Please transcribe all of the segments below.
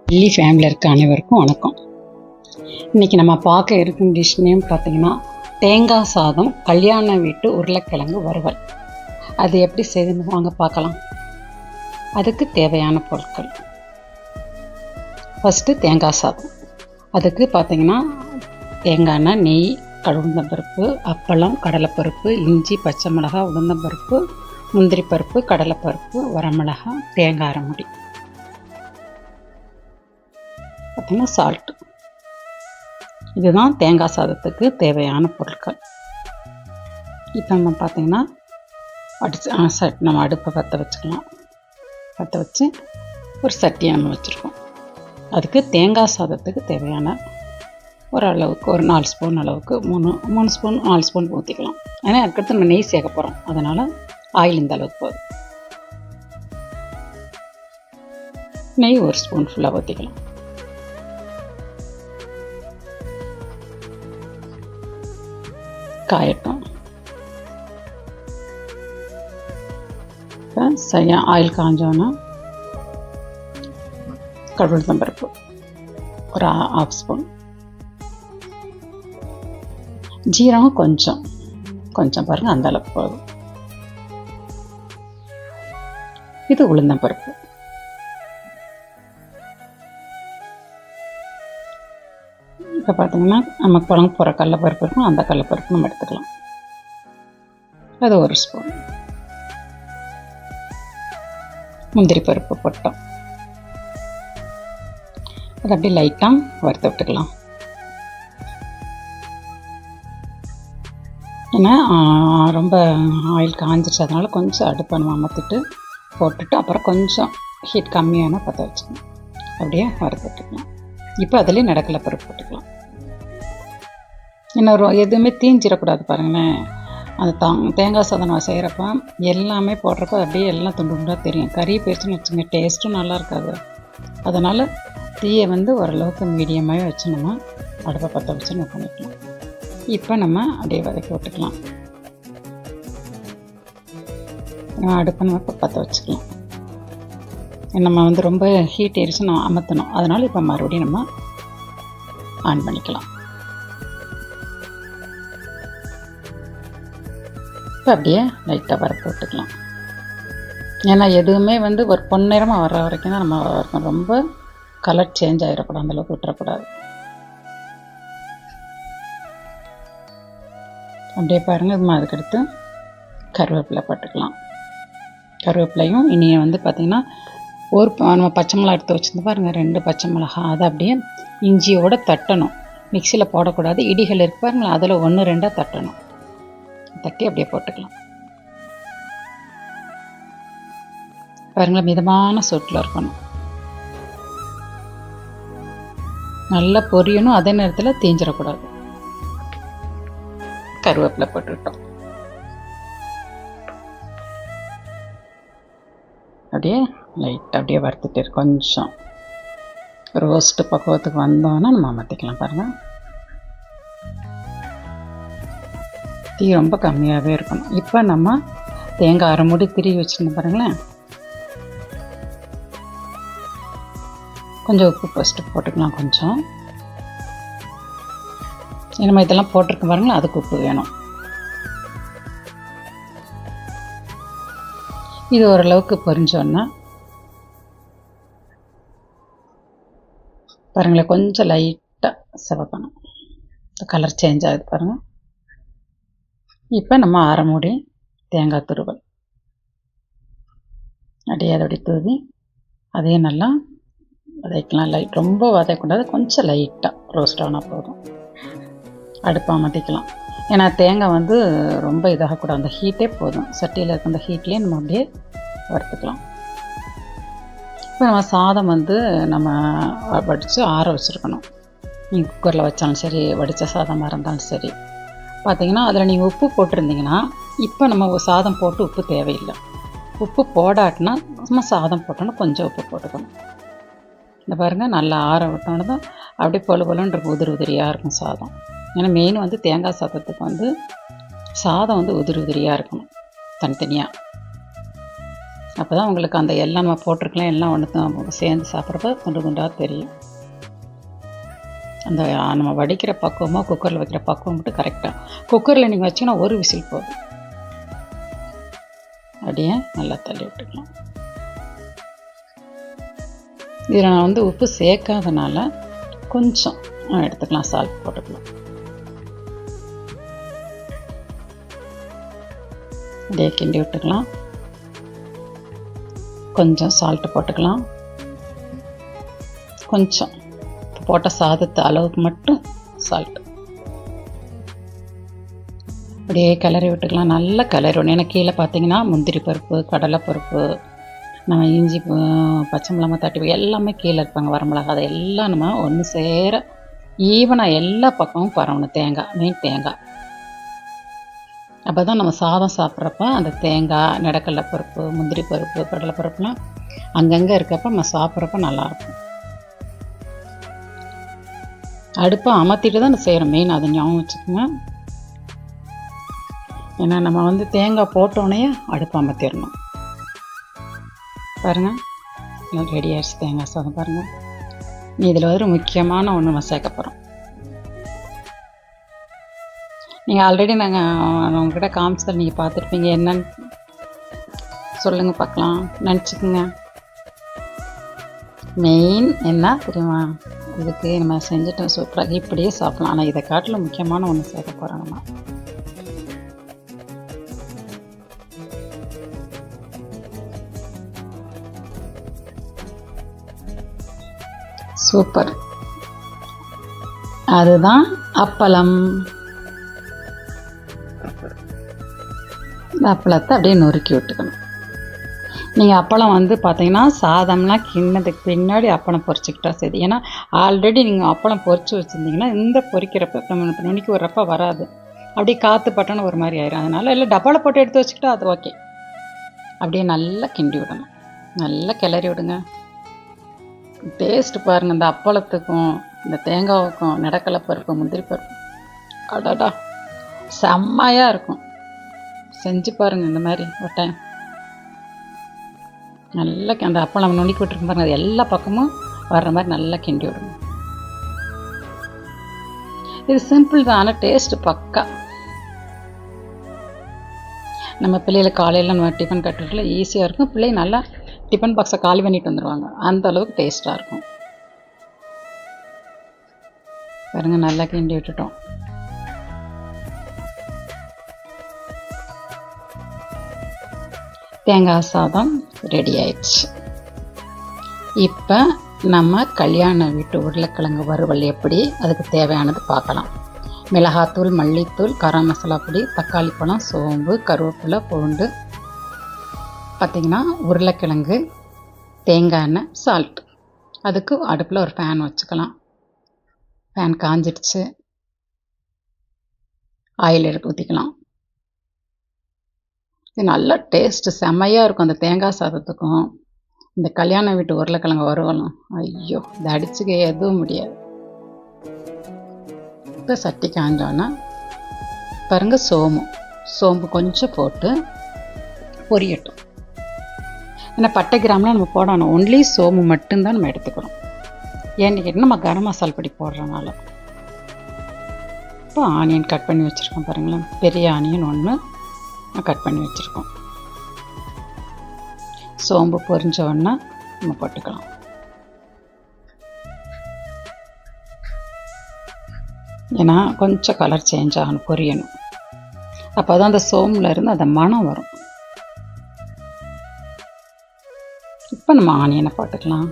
டெல்லி ஃபேமிலியில் இருக்க அனைவருக்கும் வணக்கம். இன்றைக்கி நம்ம பார்க்க இருக்கும் டிஷ் நேம் பார்த்திங்கன்னா தேங்காய் சாதம் கல்யாண வீட்டு உருளைக்கிழங்கு வறுவல். அது எப்படி செய்யணும் வாங்க பார்க்கலாம். அதுக்கு தேவையான பொருட்கள், ஃபஸ்ட்டு தேங்காய் சாதம். அதுக்கு பார்த்திங்கன்னா தேங்காய் எண்ணெய், நெய், உளுந்தம்பருப்பு, அப்பளம், கடலைப்பருப்பு, இஞ்சி, பச்சை மிளகாய், உளுந்தம்பருப்பு, முந்திரி பருப்பு, கடலைப்பருப்பு, வரமிளகாய், தேங்காய் அரைமுடி, பார்த்திங்கன்னா சால்ட்டு. இதுதான் தேங்காய் சாதத்துக்கு தேவையான பொருட்கள். இப்போ நம்ம பார்த்திங்கன்னா நம்ம அடுப்பை பற்ற வச்சுக்கலாம். பற்ற வச்சு ஒரு சட்டியை நம்ம வச்சுருக்கோம். அதுக்கு தேங்காய் சாதத்துக்கு தேவையான ஓரளவுக்கு ஒரு 4 ஸ்பூன் அளவுக்கு 3 ஸ்பூன் 4 ஸ்பூன் ஊற்றிக்கலாம். ஏன்னா அதுக்கடுத்து நம்ம நெய் சேர்க்க போகிறோம், அதனால் ஆயில் இந்த அளவுக்கு போதும். நெய் 1 ஸ்பூன் ஃபுல்லாக ஊற்றிக்கலாம். காயட்டும். சரியாக ஆயில் காஞ்சோன்னா கடலைப்பருப்பு ஒரு 1/2 ஸ்பூன், ஜீரகம் கொஞ்சம் பாருங்கள், அந்த அளவுக்கு போதும். இது உளுந்தம்பருப்பு. இப்போ பார்த்தீங்கன்னா நம்ம குழம்பு போகிற கடலைப்பருப்பு இருக்கும், அந்த கடலைப்பருப்பு நம்ம எடுத்துக்கலாம். அது 1 ஸ்பூன். முந்திரி பருப்பு போட்டோம். அது அப்படியே லைட்டாக வறுத்து விட்டுக்கலாம். ஏன்னா ரொம்ப ஆயில் காஞ்சிச்சு, அதனால் கொஞ்சம் அடுப்பை நம்ம அமர்த்திட்டு போட்டுட்டு அப்புறம் கொஞ்சம் ஹீட் கம்மியான பற்ற வச்சுக்கணும். அப்படியே வறுத்து விட்டுக்கலாம். இப்போ அதிலே நடக்கலை பருப்பு போட்டுக்கலாம். இன்னொரு எதுவுமே தீஞ்சிடக்கூடாது பாருங்களேன். அந்த தேங்காய் சாதம் நான் செய்கிறப்ப எல்லாமே போடுறப்ப அப்படியே எல்லாம் துண்டு துண்டாக தெரியும். கறி போயிடுச்சுன்னு வச்சுங்க, டேஸ்ட்டும் நல்லா இருக்காது. அதனால் தீயை ஓரளவுக்கு மீடியமாகவே வச்சு நம்ம அடுப்பை பற்ற வச்சு நம்ம பண்ணிக்கலாம். இப்போ நம்ம அப்படியே வதக்கி விட்டுக்கலாம். அடுப்பை நம்ம இப்போ பற்ற வச்சுக்கலாம். நம்ம ரொம்ப ஹீட் ஏறிச்சு நம்ம அமர்த்தணும். அதனால் இப்போ மறுபடியும் நம்ம ஆன் பண்ணிக்கலாம். இப்போ அப்படியே லைட்டாக வறுத்து விட்டுக்கலாம். ஏன்னா எதுவுமே ஒரு பொன்னிறமாக வர்ற வரைக்கும் தான் நம்ம வறுக்கணும். ரொம்ப கலர் சேஞ்ச் ஆகிடக்கூடாது, அந்தளவுக்கு விட்டுறக்கூடாது. அப்படியே பாருங்கள். இது அதுக்கடுத்து கருவேப்பிலை போட்டுக்கலாம். கருவேப்பிலையும் இனி பார்த்திங்கன்னா நம்ம பச்சை மிளகா எடுத்து வச்சுருந்து பாருங்கள், 2 பச்சை மிளகா. அதை அப்படியே இஞ்சியோடு தட்டணும், மிக்சியில் போடக்கூடாது. இடிகள் இருக்கு பாருங்களா, அதில் 1 2 தட்டணும். தட்டி அப்படியே போட்டுக்கலாம். பாருங்களா, மிதமான சூட்டில் இருக்கணும், நல்லா பொரியணும், அதே நேரத்தில் தீஞ்சிடக்கூடாது. கருவேப்பிலை போட்டுக்கிட்டோம். அப்படியே லைட் அப்படியே வறுத்துட்டு கொஞ்சம் ரோஸ்ட்டு பக்குவத்துக்கு வந்தோன்னா நம்ம அமர்த்திக்கலாம். பாருங்கள், தீ ரொம்ப கம்மியாகவே இருக்கணும். இப்போ நம்ம தேங்காய் அரைமுடி திருவி வச்சுருந்தோம் பாருங்களேன். கொஞ்சம் உப்பு ஃபஸ்ட்டு போட்டுக்கலாம். கொஞ்சம் நம்ம இதெல்லாம் போட்டிருக்க பாருங்களேன், அதுக்கு உப்பு வேணும். இது ஓரளவுக்கு பொரிஞ்சோன்னா பாருங்களேன், கொஞ்சம் லைட்டாக சிவக்கணும், கலர் சேஞ்ச் ஆகுது பாருங்கள். இப்போ நம்ம அரைமுடி தேங்காய் துருவல் அப்படியே அதோட தூவி அதையும் நல்லா வதக்கலாம். ரொம்ப வதக்கக்கூடாது, கொஞ்சம் லைட்டாக ரோஸ்ட் ஆனால் போதும். அடுப்பை அமர்த்திக்கலாம். ஏன்னா தேங்காய் ரொம்ப இதாகக்கூடாது, அந்த ஹீட்டே போதும். சட்டியில் இருக்க அந்த ஹீட்லேயே நம்ம அப்படியே வறுத்துக்கலாம். இப்போ நம்ம சாதம் நம்ம வடித்து ஆற வச்சுருக்கணும். நீங்கள் குக்கரில் வச்சாலும் சரி, வடித்த சாதமாக இருந்தாலும் சரி. பார்த்திங்கன்னா அதில் நீங்கள் உப்பு போட்டிருந்தீங்கன்னா இப்போ நம்ம சாதம் போட்டு உப்பு தேவையில்லை. உப்பு போடாட்டினா நம்ம சாதம் போட்டோன்னா கொஞ்சம் உப்பு போட்டுக்கணும். இந்த பாருங்கள், நல்லா ஆற விட்டோன்னு தான் அப்படியே பொலுன்னு உதிரியாக இருக்கும் சாதம். ஏன்னா மெயின் தேங்காய் சாதத்துக்கு சாதம் உதிரியாக இருக்கணும் தனித்தனியாக. அப்போ தான் உங்களுக்கு அந்த எல்லாம் நம்ம போட்டிருக்கலாம் எல்லாம் ஒன்று சேர்ந்து சாப்பிட்றப்ப துண்டு துண்டாக தெரியும். அந்த நம்ம வடிக்கிற பக்குவமாக குக்கரில் வைக்கிற பக்குவம் மட்டும் கரெக்டாக. குக்கரில் நீங்கள் வச்சிங்கன்னா ஒரு விசில் போதும். அப்படியே நல்லா தள்ளி விட்டுக்கலாம். இதில் நான் வந்து உப்பு சேர்க்காதனால கொஞ்சம் எடுத்துக்கலாம், சால்ட் போட்டுக்கலாம். அப்படியே கிண்டி விட்டுக்கலாம். கொஞ்சம் சால்ட்டு போட்டுக்கலாம். கொஞ்சம் போட்ட சாதத்து அளவுக்கு மட்டும் சால்ட்டு. அப்படியே கிளறி விட்டுக்கலாம். நல்லா கிளறி விடணும். ஏன்னா கீழே பார்த்தீங்கன்னா முந்திரி பருப்பு, கடலை பருப்பு, நம்ம இஞ்சி, பச்சை மிளகாய் தட்டி எல்லாமே கீழே இருப்பாங்க, வரமிளகா, அதை எல்லாம் நம்ம ஒன்று சேர ஈவனாக எல்லா பக்கமும் பரவணும். தேங்காய், மெயின் தேங்காய். அப்போ தான் நம்ம சாதம் சாப்பிட்றப்ப அந்த தேங்காய், நிலக்கடலை பருப்பு, முந்திரி பருப்பு, கடலை பருப்புலாம் அங்கங்கே இருக்கப்போ நம்ம சாப்பிட்றப்ப நல்லாயிருக்கும். அடுப்பை அமர்த்திட்டு தான் செய்கிறோம் மெயின், அதை ஞாபகம் வச்சுக்கோங்க. ஏன்னா நம்ம வந்து தேங்காய் போட்டோடனே அடுப்பை அமர்த்திடணும். பாருங்கள், நல்லா ரெடி ஆகிடுச்சு தேங்காய் சாதம். பாருங்கள், இதில் ஒரு முக்கியமான ஒன்று நம்ம சேர்க்க போகிறோம். நீங்கள் ஆல்ரெடி நாங்கள் உங்கள்கிட்ட காமிச்சதில் நீங்கள் பார்த்துருப்பீங்க. என்னன்னு சொல்லுங்கள் பார்க்கலாம், நினச்சிக்கோங்க. மெயின் என்ன தெரியுமா, இதுக்கு நம்ம செஞ்சுட்டோம் சூப்பராக இப்படியே சாப்பிட்லாம். ஆனால் இதை காட்டில் முக்கியமான ஒன்று சேர்க்க போகிறோம் நம்ம. சூப்பர், அதுதான் அப்பளம். இந்த அப்பளத்தை அப்படியே நொறுக்கி விட்டுக்கணும். நீங்கள் அப்பளம் வந்து பார்த்தீங்கன்னா சாதம்லாம் கிண்ணதுக்கு பின்னாடி அப்பளம் பொரிச்சிக்கிட்டா சரி. ஏன்னா ஆல்ரெடி நீங்கள் அப்பளம் பொரிச்சு வச்சுருந்தீங்கன்னா இந்த பொரிக்கிறப்ப நம்ம நுணுக்கி விட்றப்ப வராது, அப்படியே காற்று பட்டோன்னு ஒரு மாதிரி ஆயிரும். அதனால் இல்லை டப்பாவில் போட்டு எடுத்து வச்சுக்கிட்டா அது ஓகே. அப்படியே நல்லா கிண்டி விடணும், நல்லா கிளறி விடுங்க. டேஸ்ட்டு பாருங்கள், இந்த அப்பளத்துக்கும் இந்த தேங்காவுக்கும் நிலக்கடலை பருப்பு, முந்திரி பருப்பு, அடடா செம்மையாக இருக்கும். செஞ்சு பாருங்கள் இந்த மாதிரி ஒரு டைம். நல்லா அந்த அப்பளம் நுணுக்கி விட்டுருக்கும் பாருங்கள், அது எல்லா பக்கமும் வர்ற மாதிரி நல்லா கிண்டி விடணும். இது சிம்பிள் தான், ஆனால் டேஸ்ட்டு பக்கா. நம்ம பிள்ளைகளை காலையில் நம்ம டிஃபன் கட்டுறதுல ஈஸியாக இருக்கும். பிள்ளை நல்லா டிஃபன் பாக்ஸை காலி பண்ணிட்டு வந்துடுவாங்க, அந்த அளவுக்கு டேஸ்ட்டாக இருக்கும். பாருங்கள், நல்லா கிண்டி விட்டுட்டோம். தேங்காய் சாதம் ரெடி ஆயிடுச்சு. இப்போ நம்ம கல்யாண வீட்டு உருளைக்கிழங்கு வறுவல் எப்படி, அதுக்கு தேவையானது பார்க்கலாம். மிளகாத்தூள், மல்லித்தூள், கரம் மசாலா பொடி, தக்காளி பழம், சோம்பு, கருவேப்பிலை, பூண்டு, பார்த்திங்கன்னா உருளைக்கிழங்கு, தேங்காய் எண்ணெய், சால்ட். அதுக்கு அடுப்பில் ஒரு ஃபேன் வச்சுக்கலாம். ஃபேன் காஞ்சிடுச்சு, ஆயில் எடுத்து ஊற்றிக்கலாம். இது நல்ல டேஸ்ட்டு செம்மையாக இருக்கும் அந்த தேங்காய் சாதத்துக்கும் இந்த கல்யாண வீட்டு உருளைக்கிழங்கு வறுவலும். ஐயோ, இதை அடிச்சுக்க எதுவும் முடியாது. இப்போ சட்டி காஞ்சோன்னா பாருங்கள், சோம்பு கொஞ்சம் போட்டு பொரியட்டும். ஏன்னா பட்டை கிராம்லாம் நம்ம போடணும், ஒன்லி சோம்பு மட்டும்தான் நம்ம எடுத்துக்கிறோம். ஏன்னு கேட்டால் நம்ம கரம் மசாலா பொடி போடுறதுனால. இப்போ ஆனியன் கட் பண்ணி வச்சுருக்கோம் பாருங்களேன், பெரிய ஆனியன் ஒன்று கட் பண்ணி வச்சுருக்கோம். சோம்பு பொரிஞ்ச உடனே நம்ம போட்டுக்கலாம். ஏன்னா கொஞ்சம் கலர் சேஞ்ச் ஆகணும், பொரியணும். அப்போ தான் அந்த சோம்பில் இருந்து அந்த மணம் வரும். இப்போ நம்ம ஆனியனை போட்டுக்கலாம்.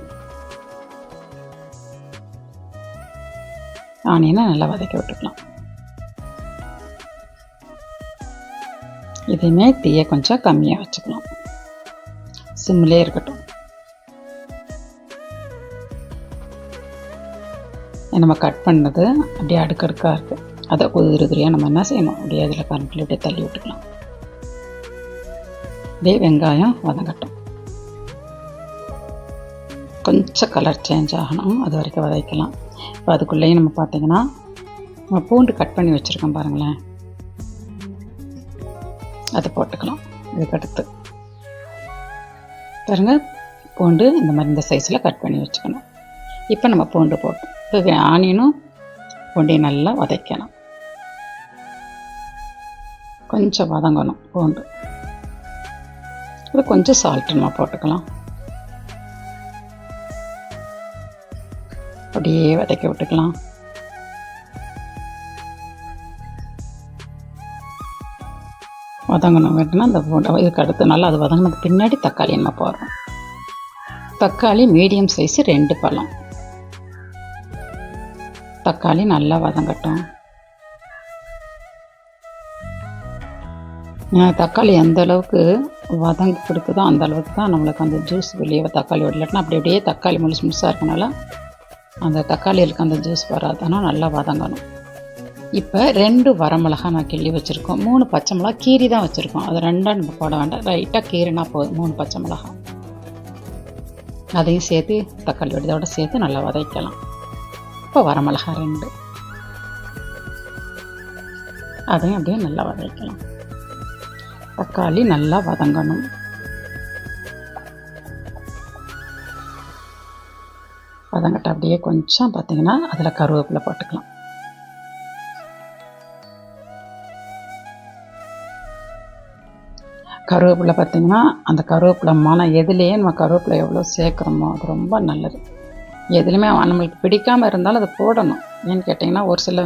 ஆனியனை நல்லா வதக்கி விட்டுக்கலாம். இதையுமே தீயை கொஞ்சம் கம்மியாக வச்சுக்கலாம், சிம்மிலே இருக்கட்டும். நம்ம கட் பண்ணது அப்படியே அடுக்கடுக்காக இருக்குது, அதை உதிரியாக நம்ம என்ன செய்யணும், அப்படியே அதில் கரண்டில் அப்படியே தள்ளி விட்டுக்கலாம். அப்படியே வெங்காயம் வதங்கட்டும், கொஞ்சம் கலர் சேஞ்ச் ஆகணும், அது வரைக்கும் வதக்கலாம். இப்போ அதுக்குள்ளேயும் நம்ம பார்த்திங்கன்னா நம்ம பூண்டு கட் பண்ணி வச்சுருக்கோம் பாருங்களேன், அதை போட்டுக்கலாம். இதுக்கடுத்து பாருங்கள், பூண்டு இந்த மாதிரி இந்த சைஸில் கட் பண்ணி வச்சுக்கணும். இப்போ நம்ம பூண்டு போட்டோம். இப்போ ஆனியனும் பூண்டையும் நல்லா வதக்கணும். கொஞ்சம் வதங்கணும் பூண்டு. அது கொஞ்சம் சால்ட் நம்ம போட்டுக்கலாம். அப்படியே வதக்கி விட்டுக்கலாம். வதங்கணும் வேணும்னா அந்த பூண்டு இதுக்கு அடுத்து நல்லா அது வதங்கினதுக்கு பின்னாடி தக்காளி நம்ம போடுறோம். தக்காளி மீடியம் சைஸு 2 பழம். தக்காளி நல்லா வதங்கட்டும். தக்காளி எந்த அளவுக்கு வதங்கி கொடுக்குதோ அந்த அளவுக்கு தான் நம்மளுக்கு அந்த ஜூஸ் வெளியே தக்காளி விடலன்னா அப்படி அப்படியே தக்காளி முழுசாக இருக்கனால அந்த தக்காளிகளுக்கு அந்த ஜூஸ் வராதுன்னா நல்லா வதங்கணும். இப்போ 2 வரமிளகா நான் கிள்ளி வச்சுருக்கோம். 3 பச்சை மிளகா கீரி தான் வச்சுருக்கோம். அது 2 நம்ம போட வேண்டாம், லைட்டாக கீரினா போதும். 3 பச்சை மிளகா அதையும் சேர்த்து தக்காளி விடுதோடு சேர்த்து நல்லா வதக்கலாம். இப்போ வரமிளகா 2 அதையும் அப்படியே நல்லா வதக்கலாம். தக்காளி நல்லா வதங்கணும். வதங்கட்ட அப்படியே கொஞ்சம் பார்த்திங்கன்னா அதில் கருவேப்பிலை போட்டுக்கலாம். கருவேப்பிலை பார்த்திங்கன்னா அந்த கருவேப்பிலை மனம் எதுலேயே நம்ம கருவேப்பிலை எவ்வளோ சேர்க்குறோமோ அது ரொம்ப நல்லது. எதுலேயுமே நம்மளுக்கு பிடிக்காமல் இருந்தாலும் அதை போடணும். ஏன்னு கேட்டிங்கன்னா ஒரு சில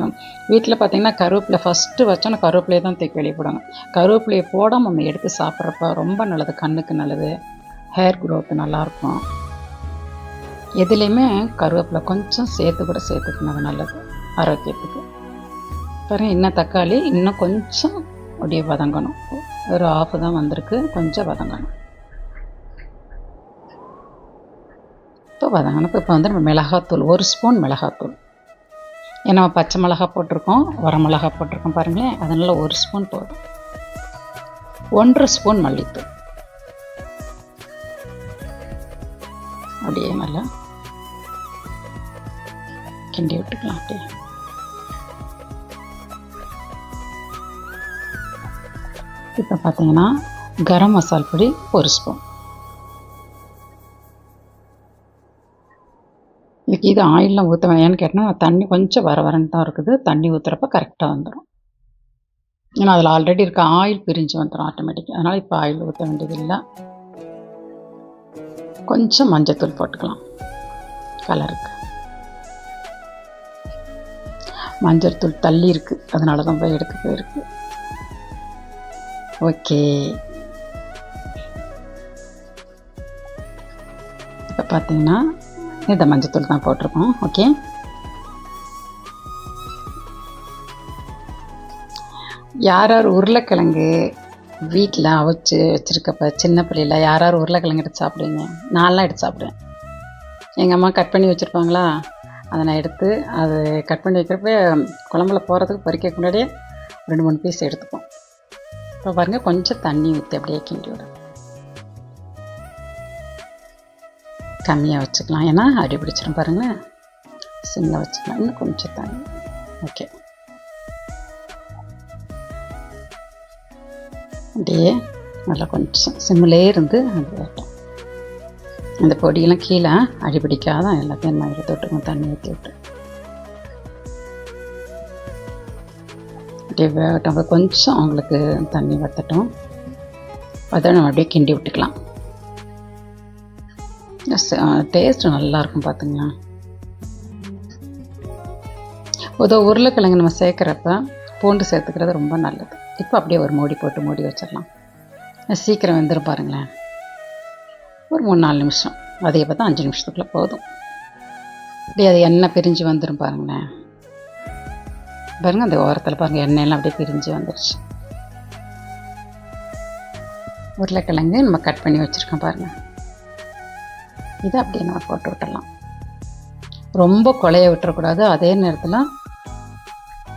வீட்டில் பார்த்திங்கன்னா கருவேப்பிலை ஃபஸ்ட்டு வச்சோன்னா கருவேப்பிலையை தான் தூக்கி வெளியே போடுவாங்க. கருவேப்பிலையை போடாமல் நம்ம எடுத்து சாப்பிட்றப்ப ரொம்ப நல்லது, கண்ணுக்கு நல்லது, ஹேர் க்ரோத்து நல்லாயிருக்கும். எதுலேயுமே கருவேப்பிலை கொஞ்சம் சேர்த்து கூட சேர்த்துக்கணும், நல்லது ஆரோக்கியத்துக்கு. பாருங்கள், இன்னும் தக்காளி இன்னும் கொஞ்சம் அப்படியே வதங்கணும். ஒரு ஆஃப் தான் வந்திருக்கு, கொஞ்சம் வதங்கணும். இப்போ வதங்கணும். இப்போ வந்து நம்ம மிளகாத்தூள் 1 ஸ்பூன் மிளகாத்தூள். ஏன்னா நம்ம பச்சை மிளகா போட்டிருக்கோம், வரமிளகா போட்டிருக்கோம் பாருங்களேன், அதனால் 1 ஸ்பூன் போதும். 1.5 ஸ்பூன் மல்லித்தூள். அப்படியே நல்லா கிண்டி விட்டுக்கலாம். அப்படியே இப்போ பார்த்தீங்கன்னா கரம் மசால் பொடி 1 ஸ்பூன். இதுக்கு இது ஆயிலெலாம் ஊற்ற வேணான்னு கேட்டால் தண்ணி கொஞ்சம் வரன்னு தான் இருக்குது. தண்ணி ஊற்றுறப்ப கரெக்டாக வந்துடும். ஏன்னா அதில் ஆல்ரெடி இருக்க ஆயில் பிரிஞ்சு வந்துடும் ஆட்டோமேட்டிக்காக. அதனால் இப்போ ஆயில் ஊற்ற வேண்டியதில்லை. கொஞ்சம் மஞ்சத்தூள் போட்டுக்கலாம் கலருக்கு. மஞ்சள் தூள் தள்ளி இருக்குது, அதனால தான் போய் எடுக்க போயிருக்கு. ஓகே, இப்போ பார்த்தீங்கன்னா இந்த மஞ்சத்தூள் தான் போட்டிருக்கோம். ஓகே, யார் யார் உருளைக்கிழங்கு வீட்டில் அவிச்சு வச்சுருக்கப்ப சின்ன பிள்ளையில் யார் யார் உருளைக்கிழங்கு எடுத்து சாப்பிடுவீங்க? நான்லாம் எடுத்து சாப்பிடுவேன். எங்கள் அம்மா கட் பண்ணி வச்சுருப்பாங்களா, அதை நான் எடுத்து அது கட் பண்ணி வைக்கிறப்ப குழம்புல போகிறதுக்கு பறிக்க முன்னாடியே 2-3 பீஸ் எடுத்துப்போம். இப்போ பாருங்கள், கொஞ்சம் தண்ணி ஊற்றி அப்படியே கிண்டி விடும். கம்மியாக வச்சுக்கலாம், ஏன்னா அடி பிடிச்சிடும். பாருங்கள், சிம்மில் வச்சுக்கலாம். இன்னும் கொஞ்சம் தண்ணி. ஓகே, அப்படியே நல்லா கொஞ்சம் சிம்மிலே இருந்து அது வேட்டும். அந்த பொடியெல்லாம் கீழே அடி பிடிக்காதான் எல்லாத்தையும் நம்ம எடுத்து விட்டுருக்கோம், தண்ணி ஊற்றி விட்டு. அப்படியே வேகட்டும். அப்போ கொஞ்சம் அவங்களுக்கு தண்ணி வற்றட்டும். அதை நம்ம அப்படியே கிண்டி விட்டுக்கலாம். டேஸ்ட்டு நல்லாயிருக்கும் பார்த்துங்களா. உருளைக்கிழங்கு நம்ம சேர்க்குறப்ப பூண்டு சேர்த்துக்கிறது ரொம்ப நல்லது. இப்போ அப்படியே ஒரு மூடி போட்டு மூடி வச்சிடலாம். சீக்கிரம் வெந்துடும் பாருங்களேன். ஒரு 3-4 நிமிஷம், அதே பார்த்தா 5 நிமிஷத்துக்குள்ளே போதும். அப்படியே அது எண்ணெய் பிரிஞ்சு வந்துடும் பாருங்களேன். பாருங்கள், அந்த ஓரத்தில் பாருங்கள், எண்ணெயெல்லாம் அப்படியே பிரிஞ்சு வந்துடுச்சு. உருளைக்கிழங்கு நம்ம கட் பண்ணி வச்சுருக்கோம் பாருங்கள், இதை அப்படியே நம்ம போட்டு விட்டுடலாம். ரொம்ப குழைய விட்டுறக்கூடாது, அதே நேரத்தில்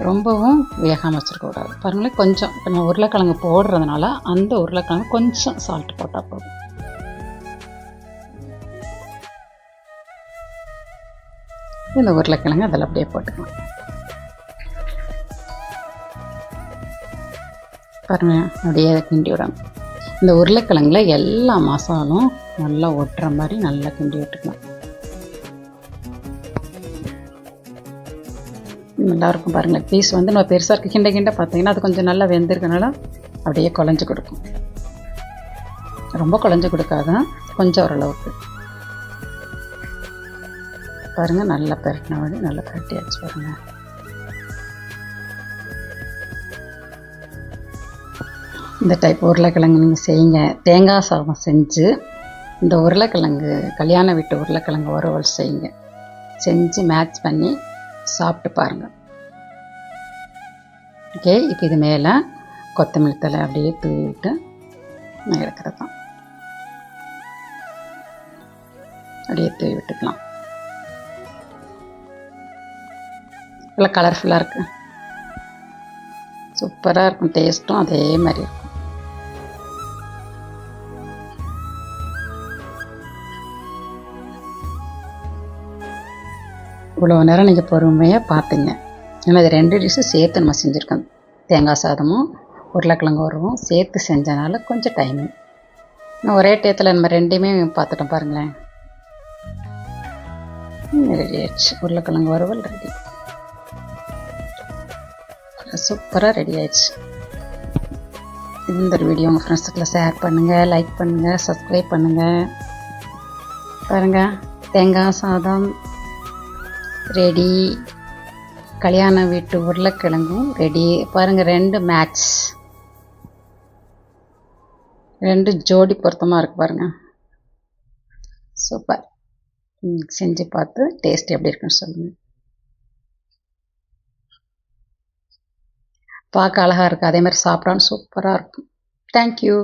ரொம்பவும் வேகாமல் வச்சுருக்கக்கூடாது. பாருங்களேன், கொஞ்சம் இப்போ நம்ம உருளைக்கிழங்கு போடுறதுனால அந்த உருளைக்கிழங்கு கொஞ்சம் சால்ட் போட்டால் போதும். இந்த உருளைக்கிழங்கு அதில் அப்படியே போட்டுக்கலாம். பாருங்கள், அப்படியே கிண்டி விடணும். இந்த உருளைக்கிழங்குல எல்லா மசாலும் நல்லா ஒட்டுற மாதிரி நல்லா கிண்டி விட்டுக்கலாம். நல்லாயிருக்கும் பாருங்களேன். பீஸ் வந்து நம்ம பெருசாக இருக்குது, கிண்ட கிண்ட பார்த்தீங்கன்னா அது கொஞ்சம் நல்லா வெந்திருக்கனால அப்படியே குழஞ்சி கொடுக்கும். ரொம்ப குழஞ்சி கொடுக்காதான், கொஞ்சம் ஓரளவுக்கு. பாருங்கள் நல்லா பெரட்டின மாதிரி நல்லா பெரட்டியாச்சு பாருங்கள். இந்த டைப் உருளைக்கிழங்கு நீங்கள் செய்யுங்க. தேங்காய் சாதம் செஞ்சு இந்த உருளைக்கிழங்கு கல்யாண வீட்டு உருளைக்கிழங்கு வறுவல் செய்யுங்க. செஞ்சு மேட்ச் பண்ணி சாப்பிட்டு பாருங்கள். ஓகே, இப்போ இது மேலே கொத்தமல்லி தழை அப்படியே தூவிட்டு நான் எடுக்கிறது தான். அப்படியே தூவி விட்டுக்கலாம். நல்லா கலர்ஃபுல்லாக இருக்குது, சூப்பராக இருக்கும். டேஸ்ட்டும் அதே மாதிரி இருக்கும். இவ்வளோ நேரம் நீங்கள் பொறுமையாக பார்த்தீங்க. ஏன்னா இது 2 டிஷ்ஷு சேர்த்து நம்ம செஞ்சுருக்கோம். தேங்காய் சாதமும் உருளைக்கிழங்கு வறுவும் சேர்த்து செஞ்சனால கொஞ்சம் டைமிங். இன்னும் ஒரே டயத்தில் நம்ம 2மே பார்த்துட்டோம் பாருங்களேன். ரெடி ஆயிடுச்சு. உருளைக்கிழங்கு வறுவல் ரெடி, சூப்பராக ரெடி ஆயிடுச்சு. இந்த வீடியோ உங்கள் ஃப்ரெண்ட்ஸுக்குள்ள ஷேர் பண்ணுங்கள், லைக் பண்ணுங்கள், சப்ஸ்கிரைப் பண்ணுங்கள். பாருங்கள், தேங்காய் சாதம் ரெடி, கல்யாண வீட்டு உருளைக்கிழங்கும் ரெடி. பாருங்கள், 2 மேட்ச், 2 ஜோடி பொருத்தமாக இருக்குது பாருங்கள். சூப்பர். செஞ்சு பார்த்து டேஸ்ட் எப்படி இருக்குன்னு சொல்லுங்கள். பார்க்க அழகாக இருக்குது, அதே மாதிரி சாப்பிடான்னு சூப்பராக இருக்கும். தேங்க்யூ.